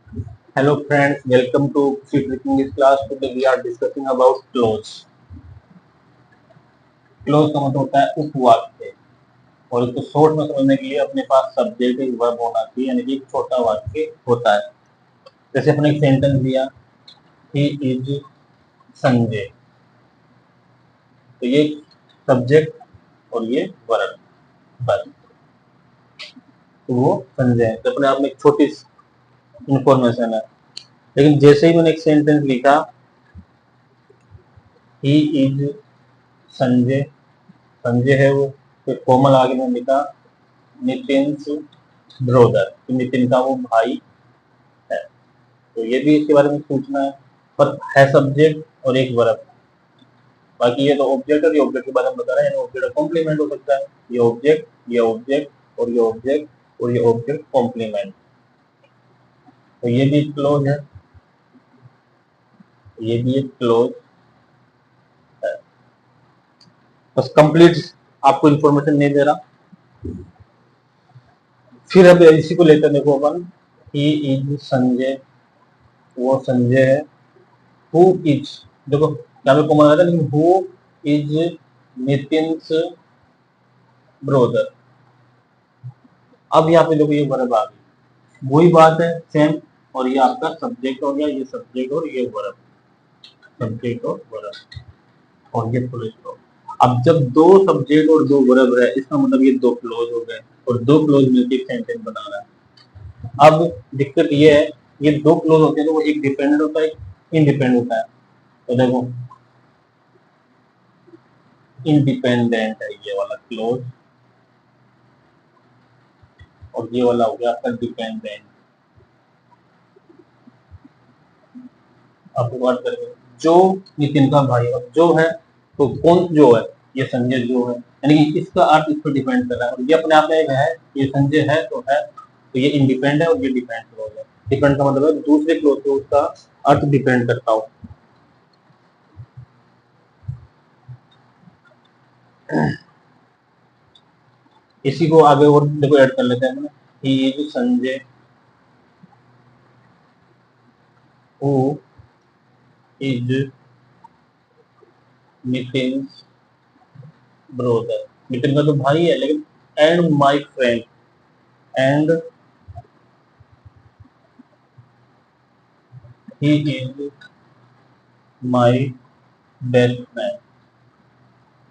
Hello friends, welcome to Secret English class. Today we are discussing about clause. Close का मतलब होता है उपवाक्य और इसको शॉर्ट में समझने के लिए अपने पास सब्जेक्ट एक वर्ब होना चाहिए, यानी कि एक छोटा वाक्य होता है। जैसे अपने एक सेंटेंस दिया, ही इज संजय, तो ये सब्जेक्ट और ये वर्ब, बस। तो वो संजय है, तो अपने आप में एक छोटी इंफॉर्मेशन है। लेकिन जैसे ही मैंने एक सेंटेंस लिखा, ही इज संजय, संजय है वो, फिर कोमल आगे में लिखा नितिन ब्रोदर, तो नितिन का वो भाई है। तो ये भी इसके बारे में पूछना है, पर है सब्जेक्ट और एक वर्ब। बाकी ये तो ऑब्जेक्ट और ये ऑब्जेक्ट के बारे में बता रहा है, ऑब्जेक्ट कॉम्प्लीमेंट हो सकता है। ये ऑब्जेक्ट, ये ऑब्जेक्ट और ये ऑब्जेक्ट और ये ऑब्जेक्ट कॉम्प्लीमेंट, तो ये भी क्लोज है, ये भी एक क्लोज है। बस कंप्लीट आपको इंफॉर्मेशन नहीं दे रहा। फिर अब इसी को लेकर देखो अपन, ही इज संजय, वो संजय है। हु इज, देखो यहाँ पे कॉमन आ रहा है, लेकिन हु इज नितिन ब्रोदर। अब यहाँ पे देखो ये वर्ब आ गई, वही बात है सेम। और ये आपका सब्जेक्ट हो गया, ये सब्जेक्ट और ये वर्ब, सब्जेक्ट और वर्ब, और ये फुल स्टॉप। अब जब दो सब्जेक्ट और दो वर्ब है, इसका मतलब ये दो क्लोज हो गए, और दो क्लोज मिलकर एक सेंटेंस बना रहा है। अब दिक्कत ये है, ये दो क्लोज होते हैं तो वो एक डिपेंडेंट होता है, एक इंडिपेंडेंट होता है। तो देखो इंडिपेंडेंट है ये वाला क्लोज, और ये वाला हो गया आपका डिपेंडेंट। आपको बात करेंगे जो नितिन का भाई, अब जो है तो कौन जो है, ये संजय जो है, यानी कि इसका अर्थ इस पर डिपेंड कर रहा है। और ये अपने आप में एक है, ये संजय है तो है, तो ये इंडिपेंडेंट है और ये डिपेंड क्लोज है। डिपेंड का मतलब है दूसरे क्लोज पे उसका अर्थ डिपेंड करता हो। इसी को आगे और देखो ऐड कर लेते हैं। He is Sanjay who is Nitin brother, Nitin का तो भाई है, लेकिन and my friend, and he is my best friend.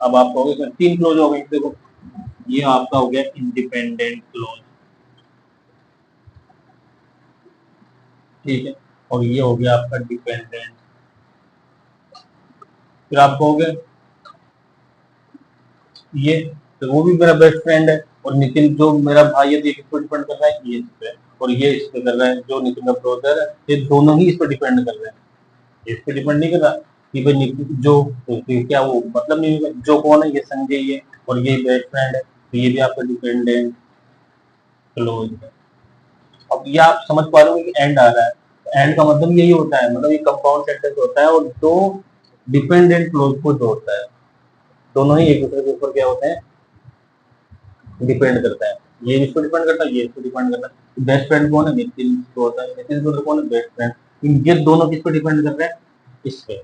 अब आप कहोगे सर तीन क्लोज हो गए, देखो ये आपका हो गया इंडिपेंडेंट क्लोज, ठीक है, और ये हो गया आपका डिपेंडेंट। फिर आप कहोगे ये, तो वो भी मेरा बेस्ट फ्रेंड है, और नितिन जो मेरा भाई है, तो ये किस पर डिपेंड कर रहा है, ये इस पे, और ये इस पे कर रहा है, जो नितिन का ब्रदर है, ये दोनों ही इस पर डिपेंड कर रहे हैं। इस पे डिपेंड नहीं कर रहा कि भाई नितिन जो, तो क्या वो मतलब नहीं होगा, जो कौन है, ये संजय ये, और ये बेस्ट फ्रेंड है, तो ये भी आपका डिपेंडेंट क्लोज है। अब ये आप समझ पा रहे हो कि एंड आ रहा है, एंड का मतलब यही होता है, मतलब ये कंपाउंड सेंटेंस होता है और दो डिपेंडेंट क्लोज को जोड़ता है। दोनों ही एक दूसरे के ऊपर क्या होते हैं, डिपेंड करता है। ये इस पर डिपेंड करता है, ये इस पर डिपेंड करता है। बेस्ट फ्रेंड कौन है, नितिन को होता है, नितिन को कौन है, बेस्ट फ्रेंड। ये दोनों किस पर डिपेंड कर रहे हैं, इस पे।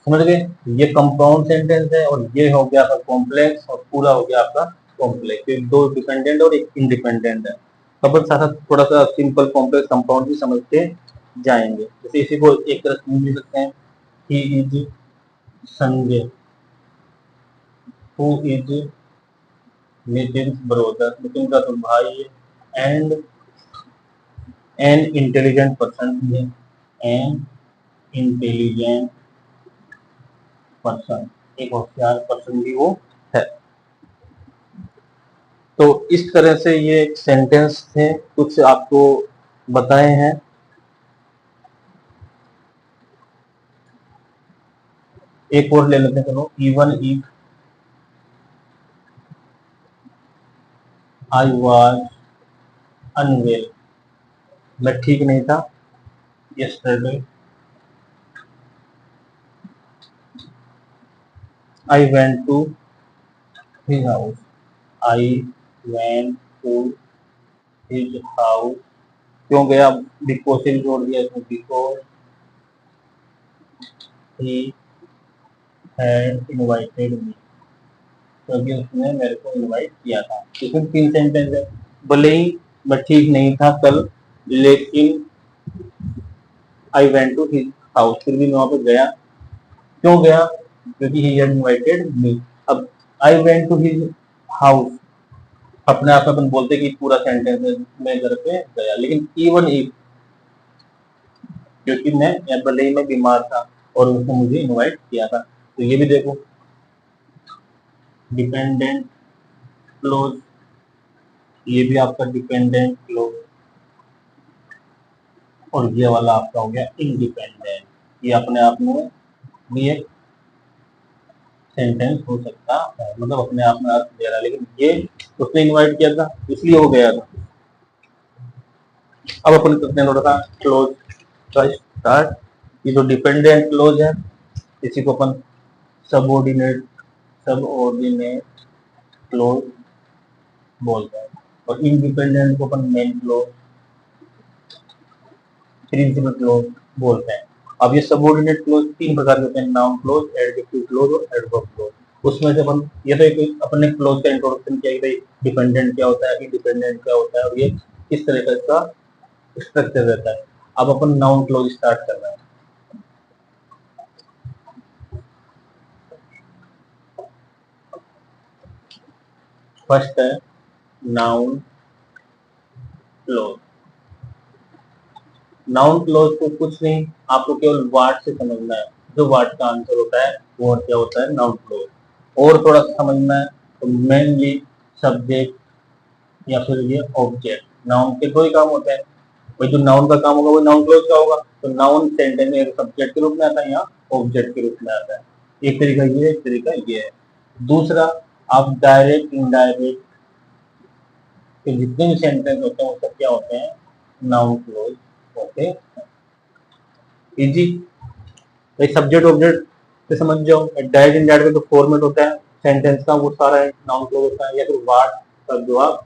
समझ गए, ये कंपाउंड सेंटेंस है और ये हो गया आपका कॉम्प्लेक्स, और पूरा हो गया आपका कॉम्प्लेक्स। ये दो डिपेंडेंट और एक इंडिपेंडेंट है। तो अपन साथ साथ थोड़ा सा सिंपल कॉम्प्लेक्स कंपाउंड भी समझते जाएंगे। जैसे इसी को एक तरह से लिख सकते हैं, he is Sanjay who is Nitin brother, Nitin का तो भाई है, एंड एन इंटेलिजेंट पर्सन भी है, एन इंटेलिजेंट पर्सन, एक होशियार पर्सन भी वो है। तो इस तरह से ये सेंटेंस थे, कुछ आपको बताए हैं। एक और ले लेते हैं, चलो, even if I was unwell, मैं ठीक नहीं था yesterday, I went to his house, I went to his house क्यों गया, बिकॉज से भी जोड़ दिया इसमें, बिकॉज ही हैड इनवाइटेड मी, क्योंकि उसने मेरे को इनवाइट किया था। इसमें 3 सेंटेंस है। भले ही मैं ठीक नहीं था कल, लेकिन I went to his house, फिर भी मैं वहां पर गया। क्यों गया, क्योंकि ही हैड इनवाइटेड मी। अब I went to his house अपने आप में अपन बोलते कि पूरा सेंटेंस है, मैं घर पे गया, लेकिन इवन इफ, क्योंकि मैं भले ही मैं बीमार था और उसने मुझे इनवाइट किया था। तो ये भी देखो, डिपेंडेंट क्लोज, ये भी आपका डिपेंडेंट क्लोज, और ये वाला आपका हो गया इंडिपेंडेंट। ये अपने आप में भी एक सेंटेंस हो सकता है, मतलब अपने आप में अर्थ दे रहा है, लेकिन ये उसने इनवाइट किया था इसलिए हो गया था। अब अपन करते हैं थोड़ा सा क्लोज का स्टार्ट। ये जो डिपेंडेंट क्लोज है, इसी को अपन सबऑर्डिनेट सबऑर्डिनेट क्लोज बोलते हैं, और इंडिपेंडेंट को अपन मेन क्लोज, प्रिंसिपल क्लोज बोलते हैं। अब ये सबऑर्डिनेट क्लोज 3 प्रकार के होते हैं, नाउन क्लोज, एडजेक्टिव क्लोज और एडवर्ब क्लोज। उसमें से अपन ये तो एक अपने क्लोज का इंट्रोडक्शन किया कि भाई डिपेंडेंट क्या होता है, इंडिपेंडेंट क्या होता है, और ये किस तरह का इसका स्ट्रक्चर रहता है। अब अपन नाउन क्लोज स्टार्ट कर रहे हैं। फर्स्ट है नाउन क्लोज। नाउन क्लोज को कुछ नहीं, आपको केवल वर्ड से समझना है, जो वर्ड का आंसर होता है वो क्या होता है, नाउन क्लोज। और थोड़ा सा समझना है तो मेनली सब्जेक्ट या फिर ये ऑब्जेक्ट, नाउन के 2 ही काम होते हैं। भाई जो नाउन का काम होगा वो नाउन क्लोज का होगा। तो नाउन सेंटेंस में सब्जेक्ट के रूप में आता है या ऑब्जेक्ट के रूप में आता है। एक तरीका ये है, एक तरीका ये है। दूसरा, आप डायरेक्ट इनडायरेक्ट के जितने भी सेंटेंस होते हैं वो सब क्या होते हैं, नाउन क्लोज होते हैं। इजी, भाई सब्जेक्ट ऑब्जेक्ट से समझ जाओ। डायरेक्ट इनडायरेक्ट जो फॉर्मेट होता है सेंटेंस का वो सारा नाउन क्लोज होता है, या फिर वर्ड का जवाब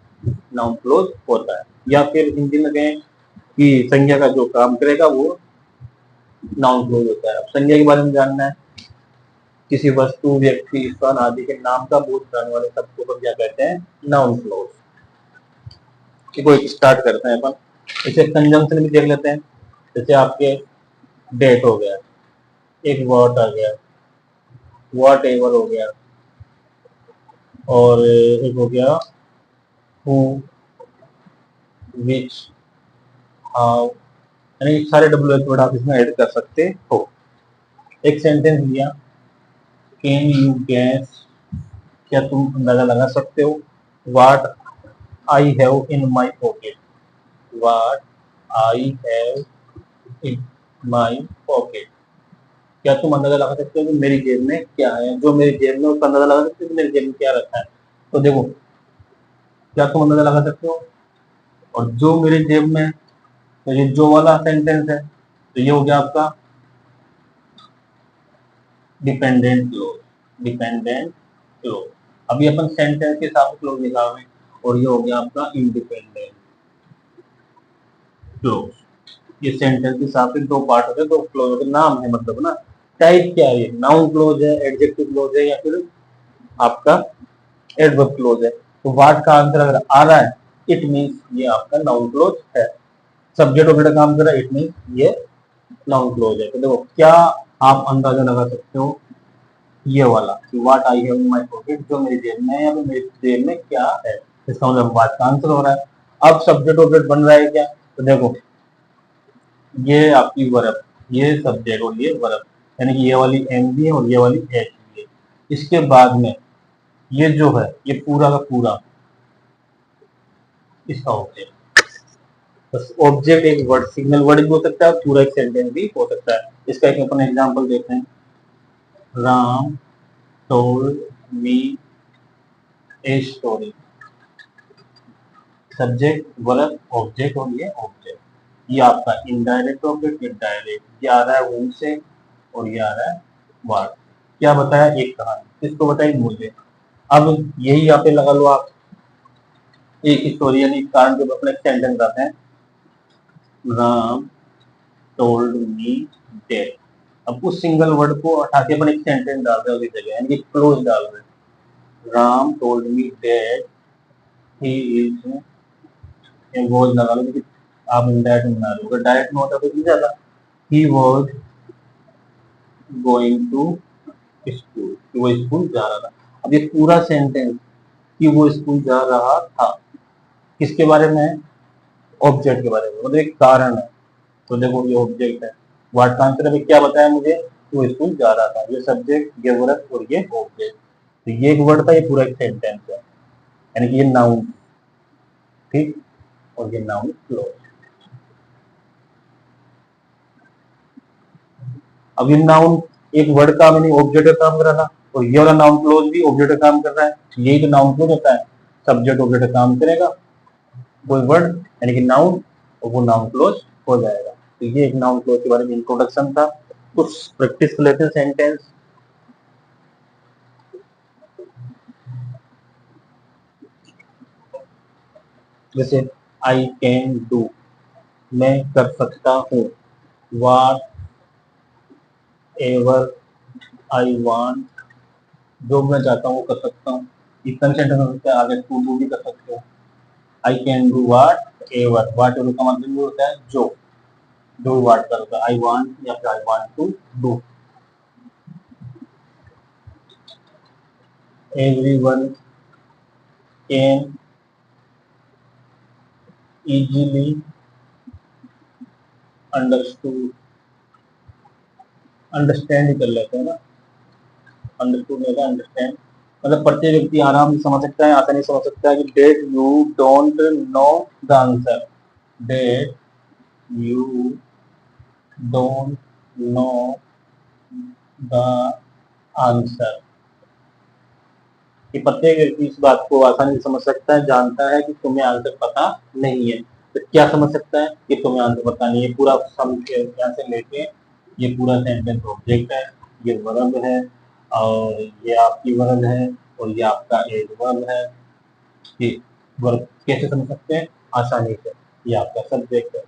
नाउन क्लोज होता है, या फिर हिंदी में कहें कि संज्ञा का जो काम करेगा वो नाउन क्लोज होता है। अब संज्ञा के बारे में जानना है, किसी वस्तु, व्यक्ति, स्थान आदि के नाम का बोध कराने वाले शब्द को क्या कहते हैं, नाउन क्लोज। कोई स्टार्ट करते हैं अपन, इसे कंजंक्शन भी देख लेते हैं। जैसे आपके डेट हो गया, एक वॉट आ गया, वॉट एवर हो गया, और एक हो गया हु, विच, हाउ, यानी सारे WH वर्ड आप इसमें ऐड कर सकते हो। एक सेंटेंस लिया, कैन यू गैस, क्या तुम अंदाजा लगा सकते हो, what I have in my pocket, what I have in my pocket, क्या तुम अंदाजा लगा सकते हो कि मेरी जेब में क्या है, जो मेरी जेब में उसका अंदाजा लगा सकते हो कि मेरी जेब में क्या रखा है। तो देखो, क्या तुम अंदाजा लगा सकते हो, और जो मेरी जेब में, तो ये जो वाला सेंटेंस है, तो ये हो गया आपका डिपेंडेंट क्लोज, डिपेंडेंट क्लोज। अभी अपन सेंटेंस के हिसाब से क्लोज निकाल रहे हैं, और ये हो गया आपका इंडिपेंडेंट क्लोज। ये सेंटेंस के हिसाब से 2 पार्ट होते हैं, 2 क्लोज होते हैं, नाम है मतलब ना। टाइप क्या है, नाउन क्लोज है, एडजेक्टिव क्लोज है, या फिर आपका एडवर्ब क्लोज है। तो वर्ड का आंसर अगर आ रहा है, इट मींस ये आपका नाउन क्लोज है। सब्जेक्ट ऑब्जेक्ट काम कर रहा है, इट मींस ये नाउन क्लोज है। तो देखो, क्या आप अंदाजा लगा सकते हो, ये वाला कि what I have in my pocket, जो मेरी जेब में है या फिर मेरी जेब में क्या है, इसका मतलब बात का आंसर हो रहा है। अब सब्जेक्ट ऑब्जेक्ट बन रहा है क्या, तो देखो ये आपकी वर्ब, ये सब्जेक्ट और ये वर्ब, यानी कि ये वाली एम भी है और ये वाली एच भी है। इसके बाद में ये जो है, ये पूरा का पूरा इसका ऑब्जेक्ट। बस ऑब्जेक्ट एक वर्ड, सिग्नल वर्ड भी हो सकता है, पूरा एक सेंटेंस भी हो सकता है। इसका एक अपन एग्जांपल देखते हैं, Ram told me a story। Subject, verb, object और ये ऑब्जेक्ट, ये आपका इनडायरेक्ट ऑब्जेक्ट, ये डायरेक्ट, ये आ रहा है वूम से और ये आ रहा है वर्ड। क्या बताया, एक कहानी, किसको बताई, मुझे। अब यही यहाँ पे लगा लो आप, एक स्टोरी यानी कारण जब अपने सेंटेंस आते हैं, राम टोल्ड मी दैट। अब उस सिंगल वर्ड को हटा के अपन एक सेंटेंस डाल रहे हैं उसकी जगह, यानी क्लोज डाल रहे हैं। Ram told me that he is, was लगा लो, लेकिन आप डायरेक्ट बना रहे हो, अगर डायरेक्ट में होता तो नहीं जाता। He was going to school, वो स्कूल जा रहा था। अब ये पूरा सेंटेंस कि वो स्कूल जा रहा था किसके बारे में है? ऑब्जेक्ट के बारे में, मतलब एक कारण है। तो देखो ये ऑब्जेक्ट है, वर्ड का आंसर अभी क्या बताया मुझे? वो स्कूल जा रहा था। ये सब्जेक्ट, ये वर्ब और ये ऑब्जेक्ट। तो ये एक वर्ड था, ये पूरा एक सेंटेंस है, यानी कि ये नाउन, ठीक, और ये नाउन क्लोज। अब ये नाउन एक वर्ड का मैंने ऑब्जेक्ट का काम करा था, और ये वाला नाउन क्लोज भी ऑब्जेक्ट का काम कर रहा है। यही तो नाउन क्लोज होता है, सब्जेक्ट ऑब्जेक्ट का काम करेगा कोई वर्ड, यानी कि नाउन, और वो नाउन क्लोज हो जाएगा। तो ये एक नाउन क्लोज के बारे में इंट्रोडक्शन था। कुछ प्रैक्टिस कर लेते हैं सेंटेंस। जैसे आई कैन डू, मैं कर सकता हूँ। व्हाट एवर आई वांट, जो मैं चाहता हूँ वो कर सकता हूँ। इतना सेंटेंस हो सकता है, आगे टू डू भी कर सकते हो। I can do what ever, what ever का मतलब ये होता है जो, जो व्हाट करता है, आई वांट या फिर I want to do. Everyone can easily understood, understand ही कर लेते हैं ना, अंडरस्टूड नहीं होता अंडरस्टैंड, मतलब प्रत्येक व्यक्ति आराम से समझ सकता है, आसानी से समझ सकता है कि that you don't know the answer, that you don't know the answer. कि प्रत्येक व्यक्ति इस बात को आसानी से समझ सकता है, जानता है कि तुम्हें आंसर पता नहीं है। तो क्या समझ सकता है कि तुम्हें आंसर पता नहीं है? पूरा सम यहाँ से लेके ये पूरा सेंटेंस ऑब्जेक्ट है, ये वर्ब है, और ये आपकी वर्ब है, और ये आपका एज वर्ब है। ये वर्ब कैसे समझ सकते हैं? आसानी से। ये आपका सब्जेक्ट है।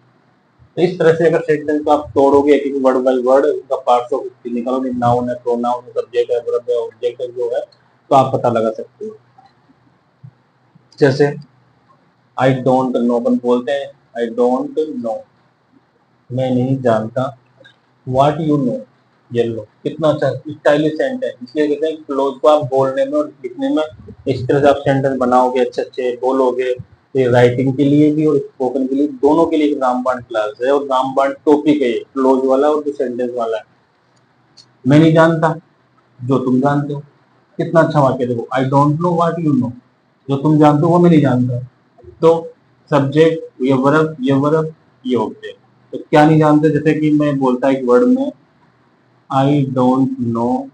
तो इस तरह से अगर सेंटेंस को आप तोड़ोगे एक एक वर्ड बाय वर्ड, उसका पार्ट्स ऑफ स्पीच निकालोगे, नाउन है, प्रोनाउन है, सब्जेक्ट है, वर्ब है, ऑब्जेक्ट है, जो है, तो आप पता लगा सकते हो। जैसे आई डोंट नो, अपन बोलते हैं आई डोंट नो, मैं नहीं जानता। व्हाट यू नो, ये लो, कितना अच्छा स्टाइलिश सेंटेंस। इसलिए कहते हैं क्लोज को आप बोलने में और लिखने में इस तरह से आप सेंटेंस बनाओगे, अच्छे अच्छे बोलोगे, तो राइटिंग के लिए भी और स्पोकन के लिए, दोनों के लिए एक रामबाण क्लास है, और रामबाण टॉपिक है, क्लोज वाला और जो सेंटेंस वाला है। मैं नहीं जानता जो तुम जानते हो, कितना अच्छा वाक्य। देखो आई don't know what you know, जो तुम जानते हो वो मैं नहीं जानता। तो सब्जेक्ट ये वर्ब ये ऑब्जेक्ट। तो क्या नहीं जानते? जैसे कि मैं बोलता एक वर्ड में आई डोंट नो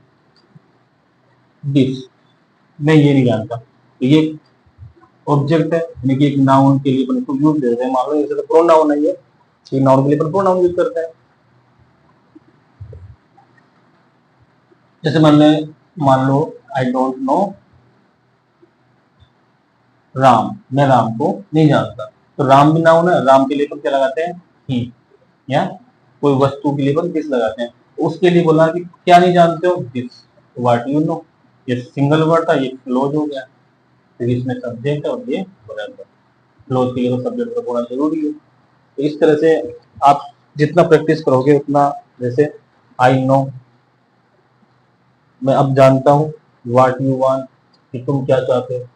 दिस, मैं ये नहीं जानता, तो ये ऑब्जेक्ट है, यानी कि एक नाउन के लिए अपन इसको यूज देते हैं। मान लो जैसे प्रोनाउन है ये नाउन के लिए अपन प्रोनाउन यूज करते हैं। जैसे मान लो आई डोंट नो राम, मैं राम को नहीं जानता। तो राम भी नाउन है, राम के लिए अपन क्या लगाते हैं? ही, या कोई वस्तु के लिए अपन दिस लगाते हैं। तो उसके लिए बोला कि क्या नहीं जानते हो? This, what you know. ये सिंगल वर्ड था, ये क्लोज हो गया, तो इसमें सब्जेक्ट है और ये वर्ब है। क्लोज के लिए तो सब्जेक्ट का होना जरूरी है। तो इस तरह से आप जितना प्रैक्टिस करोगे उतना, जैसे आई नो, मैं अब जानता हूँ, व्हाट यू वांट, कि तुम क्या चाहते हो।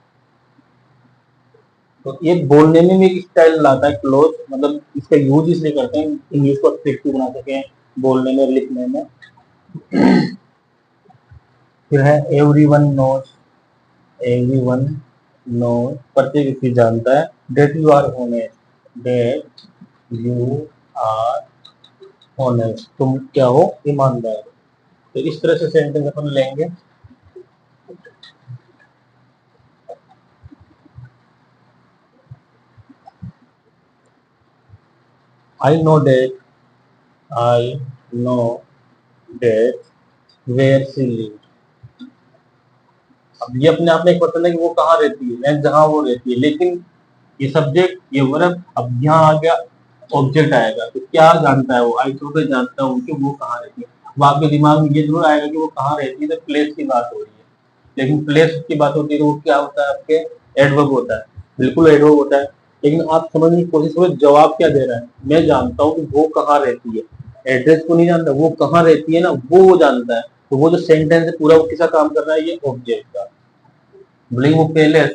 तो ये बोलने में भी एक स्टाइल लाता है क्लोज, मतलब इसका यूज इसलिए करते हैं इंग्लिश को अट्रैक्टिव बना सके बोलने में और लिखने में। फिर है एवरीवन नोज, एवरीवन नोज, प्रत्येक व्यक्ति जानता है। That you are honest, that you are honest, तुम क्या हो? ईमानदार। तो इस तरह से सेंटेंस अपन लेंगे। I know that, I know that where she live. अब ये अपने आप में एक पर्सन है कि वो कहाँ रहती है, जहाँ वो रहती है, लेकिन ये सब्जेक्ट ये वर्ब अब यहाँ आ गया ऑब्जेक्ट आएगा तो क्या जानता है वो, आई तो जानता हूँ कि वो कहाँ रहती है। अब आपके दिमाग में ये जरूर आएगा कि वो कहाँ रहती है, तो प्लेस की बात हो रही है। लेकिन प्लेस की बात होती है तो वो क्या होता है, आपके एडवर्ब होता है, बिल्कुल एडवर्ब होता है। लेकिन आप समझने की कोशिश करो जवाब क्या दे रहा है, मैं जानता हूँ कि वो कहाँ रहती है, एड्रेस को नहीं जानता, वो कहाँ रहती है ना वो जानता है। तो वो जो सेंटेंस है पूरा वो किसका काम कर रहा है, ये ऑब्जेक्ट का। भले ही वो पहले है,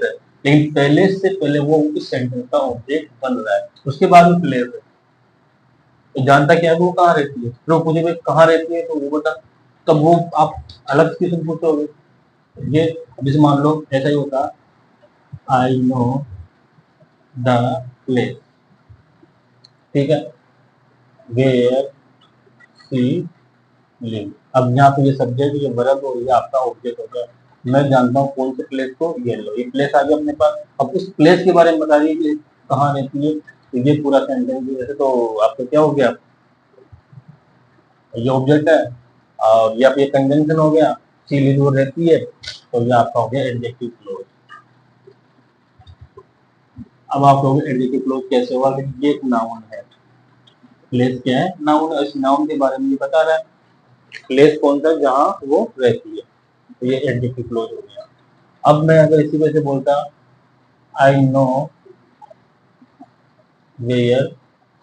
लेकिन पहले से पहले वो उस सेंटेंस का ऑब्जेक्ट बन रहा है, उसके बाद में प्लेस है। तो जानता क्या है वो कहाँ रहती है, फिर वो पूछे भाई कहाँ रहती है तो वो बता। तब वो आप अलग क्वेश्चन पूछोगे। ये जैसे मान लो ऐसा ही होता, आई नो द प्लेस, ठीक है, वेयर सी लिव। अब यहाँ पे ये सब्जेक्ट, ये वर्ब और ये आपका ऑब्जेक्ट हो गया। मैं जानता हूँ कौन से प्लेस को, ये लो ये प्लेस आ गया अपने पास। अब उस प्लेस के बारे में बता रही है कि कहाँ रहती है, तो ये पूरा सेंटेंस वैसे तो आपका क्या हो गया, ये ऑब्जेक्ट है और ये आप ये कंजंक्शन हो गया, सी लिव वो रहती है, तो ये आपका हो गया एडजेक्टिव क्लोज। अब आप लोग एडजेक्टिव क्लोज कैसे होगा, ये एक नाउन है, प्लेस क्या है, नाउन है, इस नाउन के बारे में ये बता रहा है, प्लेस कौन सा जहाँ वो रहती है, तो ये एडजेक्टिव क्लोज हो गया। अब मैं अगर इसी वजह से बोलता I know where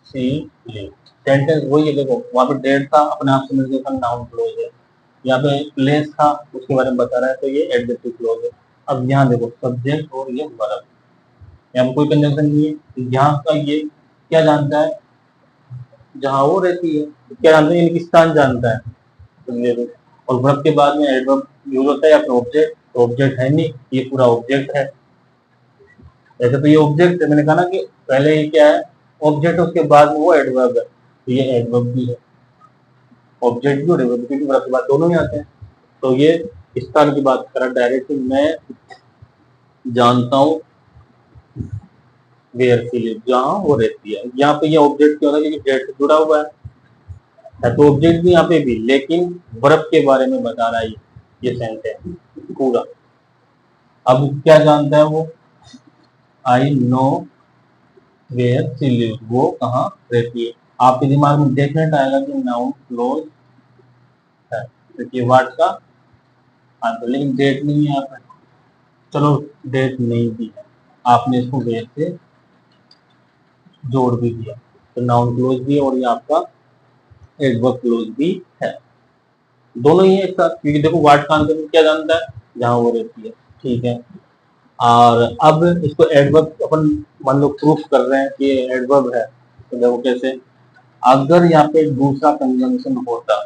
she live, sentence वही है, देखो वहां पे डेट था, अपने आप समझ गए नाउन क्लोज है। यहाँ पे प्लेस था उसके बारे में बता रहा है, तो ये एडजेक्टिव क्लोज है। अब यहाँ देखो सब्जेक्ट और ये वर्ब, यहाँ पे कोई कंजंक्शन नहीं है, तो यहाँ का ये क्या जानता है, जहाँ वो रहती है, तो क्या जानता है, ये स्थान जानता है, तो ये देखो। और वर्ब के बाद में एडवर्ब यूज होता है या फिर ऑब्जेक्ट, ऑब्जेक्ट है नहीं, ये पूरा ऑब्जेक्ट है। ऐसे तो ये ऑब्जेक्ट है, मैंने कहा ना कि पहले ये क्या है, ऑब्जेक्ट, उसके बाद में वो एडवर्ब है, तो ये एडवर्ब भी है, ऑब्जेक्ट भी और एडवर्ब भी, वर्ब के बाद दोनों ही आते हैं। तो ये स्थान की बात करा डायरेक्ट, मैं जानता हूँ वेयर सी लिव, जहाँ वो रहती है। यहाँ पे ये ऑब्जेक्ट क्यों है, क्योंकि डेट से जुड़ा हुआ है तो ऑब्जेक्ट भी यहाँ पे भी, लेकिन वर्ब के बारे में बता रहा है ये सेंटेंस पूरा। अब क्या जानता है वो, I know where she live, वो कहाँ रहती है। आपके दिमाग में डेफिनेट आएगा कि नाउन क्लोज है, क्योंकि वर्ड का आंसर, लेकिन डेट नहीं है यहाँ पे। चलो डेट नहीं दी है, आपने इसको वेयर से जोड़ भी दिया, तो नाउन क्लोज भी है और ये आपका एडवर्ब क्लोज भी है, दोनों ही है एक साथ, क्योंकि देखो वर्ड का आंसर क्या जानता है, जहाँ वो रहती है, ठीक है। और अब इसको एडवर्ब अपन मान लो प्रूफ कर रहे हैं कि एडवर्ब है, तो देखो कैसे, अगर यहाँ पे दूसरा कंजंक्शन होता,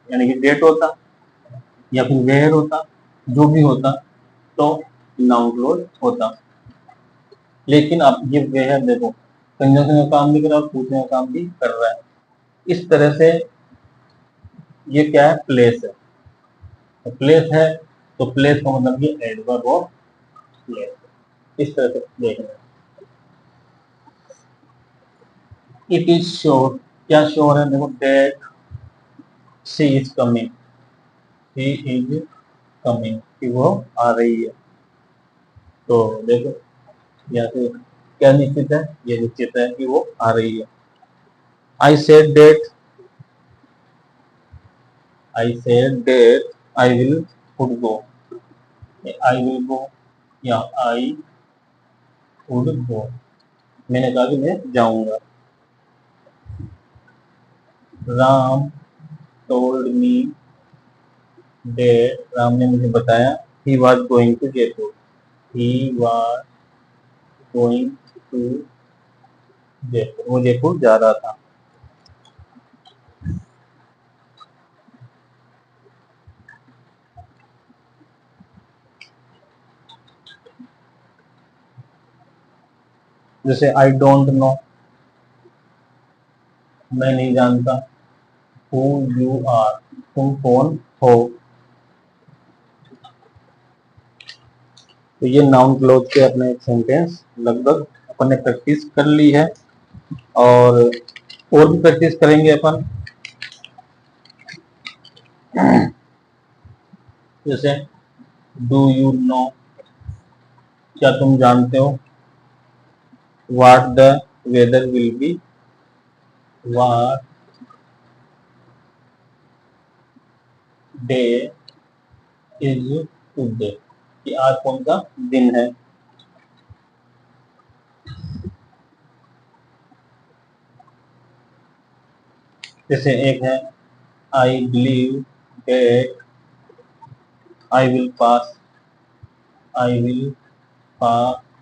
यानी कि डेट होता या फिर वेयर होता, जो भी होता, तो नाउन क्लोज होता। लेकिन अब ये वेयर देखो कंजंक्शन का काम भी कर रहा है और पूछने का काम भी कर रहा है, इस तरह से ये क्या है, प्लेस है, तो प्लेस है, तो प्लेस का मतलब ये एडवर्ब ऑफ प्लेस, इस तरह से देखना है। इट इज श्योर, क्या श्योर है, देखो that she is coming, she is coming, कि वो आ रही है। तो देखो यहाँ से क्या निश्चित है, ये निश्चित है कि वो आ रही है। I said that, I said that I will would go, I will go या आई वुड गो, मैंने कहा कि मैं जाऊंगा। Ram told me that, Ram ने मुझे बताया, he was going to Jaipur, he was going to Jaipur, वो जयपुर जा रहा था। जैसे आई डोंट नो, मैं नहीं जानता, हु यू आर, तुम कौन हो। तो ये नाउन क्लोज के अपने एक सेंटेंस लगभग अपन ने प्रैक्टिस कर ली है, और भी प्रैक्टिस करेंगे अपन। जैसे डू यू नो, क्या तुम जानते हो, what the weather will be what day is today, कि आज कौन सा दिन है। जैसे एक है I believe that I will pass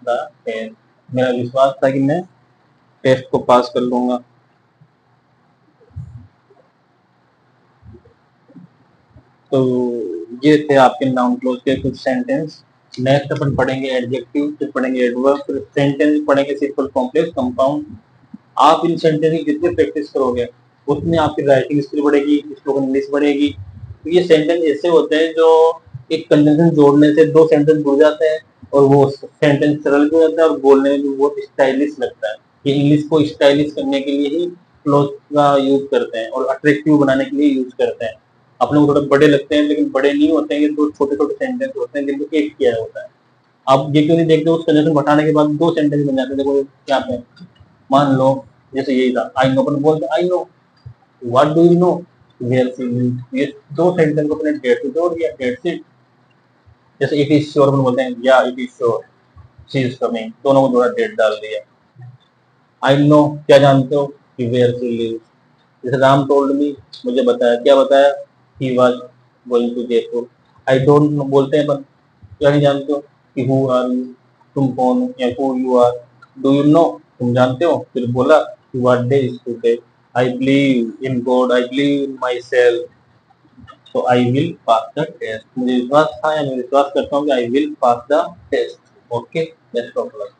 the test, मेरा विश्वास था कि मैं टेस्ट को पास कर लूंगा। तो ये थे आपके नाउन क्लोज के कुछ सेंटेंस। नेक्स्ट अपन पढ़ेंगे एडजेक्टिव, फिर पढ़ेंगे एडवर्ब, फिर सेंटेंस पढ़ेंगे सिंपल, कॉम्प्लेक्स, कंपाउंड। आप इन सेंटेंस की जितनी प्रैक्टिस करोगे उतनी आपकी राइटिंग स्किल बढ़ेगी, स्पोकन इंग्लिश बढ़ेगी। तो ये सेंटेंस ऐसे होते हैं जो एक कंजंक्शन जोड़ने से दो सेंटेंस जुड़ जाते हैं और वो सेंटेंस सरल भी हो जाता है और बोलने में भी बहुत स्टाइलिश लगता है। ये इंग्लिश को स्टाइलिश करने के लिए ही क्लोज का यूज करते हैं और अट्रैक्टिव बनाने के लिए यूज करते हैं। अपने को थोड़े बड़े लगते हैं लेकिन बड़े नहीं होते हैं, ये दो छोटे छोटे सेंटेंस होते हैं जिनको एक किया होता है। आप ये क्यों नहीं देखते, उस कंजंक्शन बढ़ाने के बाद दो सेंटेंस बन जाते हैं। देखो क्या है, मान लो जैसे यही था आई नो, अपन बोलते I know, what do you know, where she live, ये दो सेंटेंस को अपने डेट से जोड़ दिया, डेट से। जैसे इट इज श्योर अपन बोलते हैं या it is sure she is coming, दोनों को जोड़ा, डेट डाल दिया। आई नो क्या जानते हो, कि वेयर सी लिव। जैसे राम टोल्ड मी, मुझे बताया, क्या बताया, he was going to Jaipur. I don't know बोलते हैं अपन, क्या नहीं जानते हो, कि हु आर यू, तुम कौन हो, या who you are. Do you know, तुम जानते हो, फिर बोला कि what day is today, I believe in God, I believe in myself, तो I will pass the test. मुझे विश्वास था या मैं विश्वास करता हूँ कि I will pass the test. Okay, best of luck.